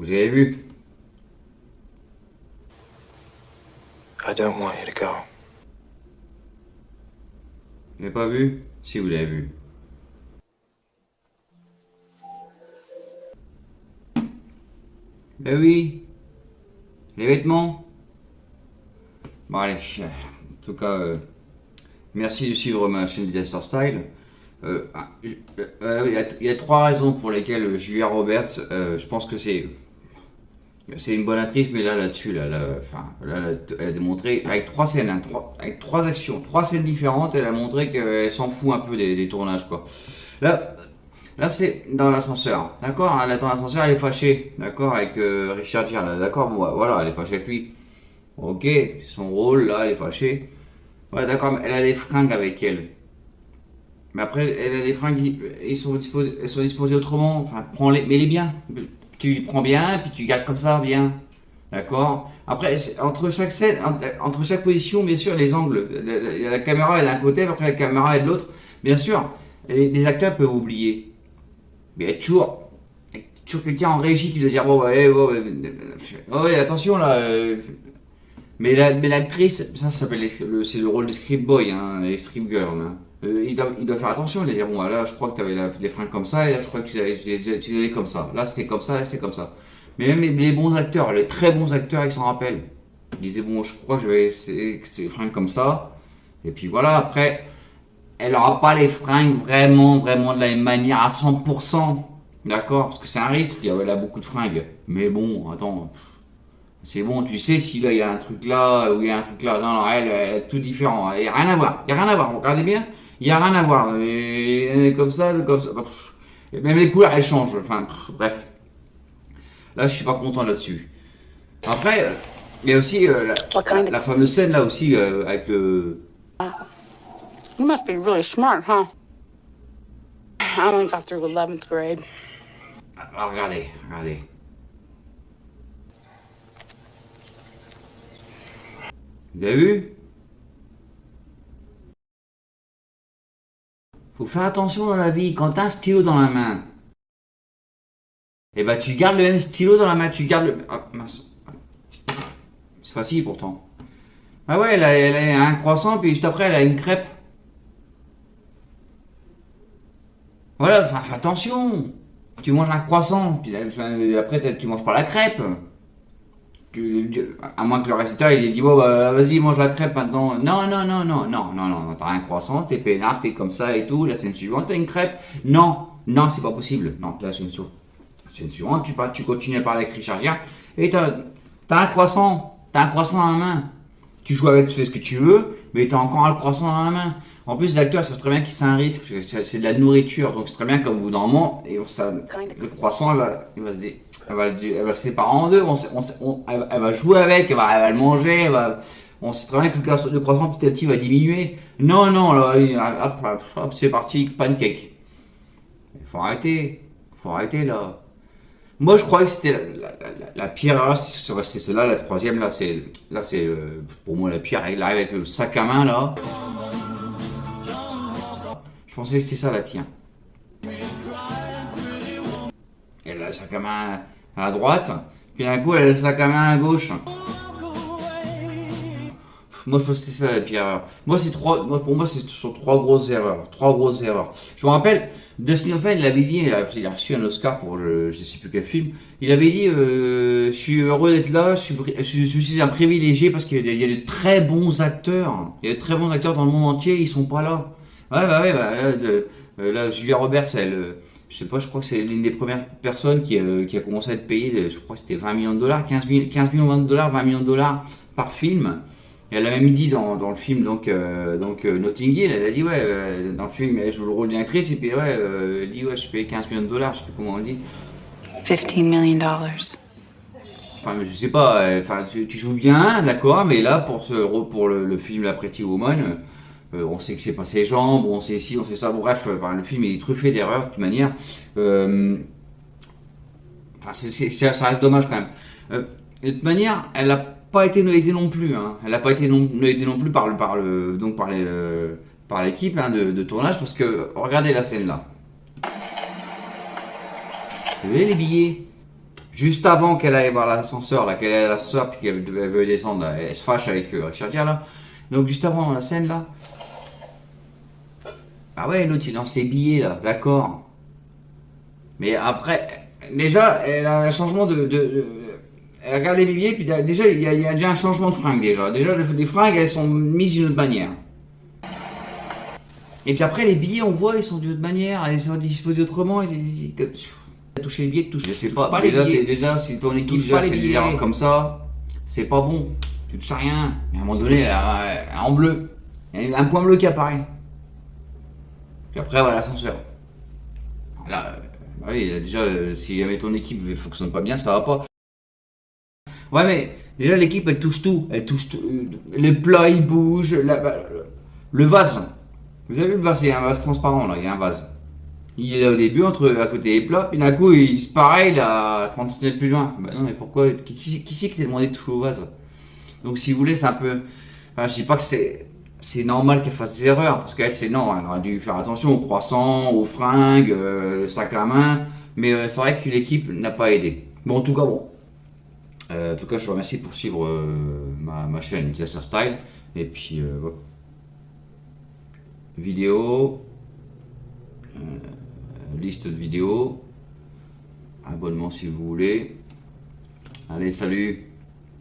Vous avez vu? I don't want you to go. Vous l'avez pas vu? Si, vous l'avez vu. Ben oui. Les vêtements. Bon allez, en tout cas, merci de suivre ma chaîne Disaster Style. Il y a trois raisons pour lesquelles Julia Roberts, je pense que c'est une bonne actrice, mais là-dessus, elle a démontré, avec trois scènes, hein, avec trois actions, trois scènes différentes, elle a montré qu'elle s'en fout un peu des tournages, quoi. Là, là c'est dans l'ascenseur, d'accord? Elle est dans l'ascenseur, elle est fâchée, d'accord, avec Richard Gere, là, d'accord? Bon, voilà, elle est fâchée avec lui. Ok, son rôle, là, elle est fâchée. Ouais, d'accord, mais elle a des fringues avec elle. Mais après, elle a des fringues, elles sont disposées autrement. Enfin, prends-les, mets-les bien. Tu les prends bien, puis tu gardes comme ça, bien. D'accord. Après, entre chaque scène, entre chaque position, bien sûr, les angles. La caméra est d'un côté, après la caméra est de l'autre. Bien sûr, les acteurs peuvent oublier. Mais il y a toujours quelqu'un en régie qui doit dire bon, ouais, ouais, ouais, attention là. Mais l'actrice, ça s'appelle c'est le rôle des script boy, hein, les script girls. Hein. Il doit faire attention, il doit dire bon là je crois que tu avais des fringues comme ça et là je crois que tu avais comme ça. Là c'était comme ça, là c'était comme ça. Mais même les bons acteurs, les très bons acteurs, ils s'en rappellent. Ils disaient bon je crois que je vais laisser ces fringues comme ça. Et puis voilà, après, elle aura pas les fringues vraiment de la même manière à 100%. D'accord? Parce que c'est un risque, elle a beaucoup de fringues. Mais bon, attends. C'est bon, tu sais si là il y a un truc là ou il y a un truc là. Non, non, elle est tout différent. Il n'y a rien à voir. Il n'y a rien à voir. Regardez bien. Il n'y a rien à voir. Et comme ça, comme ça. Et même les couleurs elles changent. Enfin, bref. Là, je suis pas content là-dessus. Après, il y a aussi la fameuse scène là aussi avec le. You must be really smart, huh? I only got through 11th grade. Ah, regardez, regardez. Vous avez vu? Faut faire attention dans la vie. Quand t'as un stylo dans la main, et bah tu gardes le même stylo dans la main. Tu gardes le. Ah, mince. C'est facile pourtant. Ah ouais, elle a un croissant, puis juste après, elle a une crêpe. Voilà, enfin, fais attention. Tu manges un croissant, puis après, tu manges pas la crêpe. À moins que le restaurateur il ait dit bon bah vas-y mange la crêpe maintenant. Non non non non non non non, t'as un croissant, t'es peinard, t'es comme ça et tout. La scène suivante t'as une crêpe. Non non c'est pas possible. Non la scène suivante tu continues à parler avec Richard Gere et t'as un croissant, t'as un croissant dans la main. Tu joues avec, tu fais ce que tu veux, mais t'as encore un croissant dans la main. En plus, les acteurs savent très bien que c'est un risque, c'est de la nourriture, donc c'est très bien qu'au bout d'un moment, le croissant, elle va se séparer en deux, elle va jouer avec, elle va le manger, on sait très bien que le croissant petit à petit va diminuer. Non, non, là, hop, c'est parti, pancake. Il faut arrêter là. Moi, je croyais que c'était la pire erreur, c'est celle-là, la troisième, là, c'est pour moi la pire. Il arrive avec le sac à main, là. Je pensais que c'était ça, la pire. Elle a le sac à main à droite, puis d'un coup, elle a le sac à main à gauche. Moi, je pense que c'était ça la pire erreur. Pour moi, c'est sur trois grosses erreurs. Trois grosses erreurs. Je me rappelle, Dustin Hoffman, il avait dit, il a reçu un Oscar pour je sais plus quel film. Il avait dit, je suis heureux d'être là, je suis un privilégié parce qu'il y a de très bons acteurs. Il y a de très bons acteurs dans le monde entier, ils sont pas là. Ouais, là, Julia Roberts, je sais pas, je crois que c'est l'une des premières personnes qui a commencé à être payée, je crois que c'était 20 millions de dollars, 15 millions de dollars, 20 millions de dollars par film. Et elle a même dit dans le film Notting Hill, elle a dit ouais dans le film elle joue le rôle d'une actrice et puis ouais elle dit ouais je paye 15 millions de dollars, je sais plus comment on le dit. 15 million dollars. Enfin je sais pas, enfin tu joues bien d'accord, mais là pour le film La Pretty Woman, on sait que c'est pas ses jambes, on sait ci, on sait ça, bon, bref, le film est truffé d'erreurs de toute manière. Enfin ça reste dommage quand même. De toute manière elle a pas été aidée non plus. Hein. Elle n'a pas été aidée non plus par l'équipe hein, de tournage parce que regardez la scène là. Vous voyez les billets? Juste avant qu'elle aille voir l'ascenseur, là, qu'elle ait l'ascenseur, puis qu'elle veut descendre, là, elle se fâche avec Richard Gere, là. Donc juste avant la scène, là. Ah ouais, l'autre il lance les billets, là, d'accord. Mais après, déjà, elle a un changement elle regarde les billets, puis déjà, il y a déjà un changement de fringues, déjà. Déjà, les fringues, elles sont mises d'une autre manière. Et puis après, les billets, on voit, ils sont d'une autre manière, ils sont disposés autrement. Toucher les billets, je sais pas. les Déjà, billets. déjà, si ton équipe Touche déjà pas les fait des billets. erreurs comme ça, c'est pas bon. Tu touches à rien. Mais à un moment donné, en bleu, il y a un point bleu qui apparaît. Puis après, voilà l'ascenseur. Là, oui, déjà, si jamais ton équipe ne fonctionne pas bien, ça va pas. Ouais, mais déjà, l'équipe, elle touche tout. Elle touche tout. Les plats, ils bougent. Le vase. Vous avez vu le vase? Il y a un vase transparent, là. Il y a un vase. Il est là au début, à côté des plats, puis d'un coup, il se pareil, là, 30 cm plus loin. Bah non, mais pourquoi? Qui c'est qui t'a demandé de toucher au vase? Donc, si vous voulez, c'est un peu. Enfin, je dis pas que c'est normal qu'elle fasse des erreurs, parce qu'elle, c'est non, elle aurait dû faire attention aux croissants, aux fringues, le sac à main, mais c'est vrai que l'équipe n'a pas aidé. Bon, en tout cas, bon. En tout cas, je vous remercie pour suivre ma chaîne Disaster Style, et puis, voilà. Vidéo, liste de vidéos, abonnement si vous voulez. Allez, salut!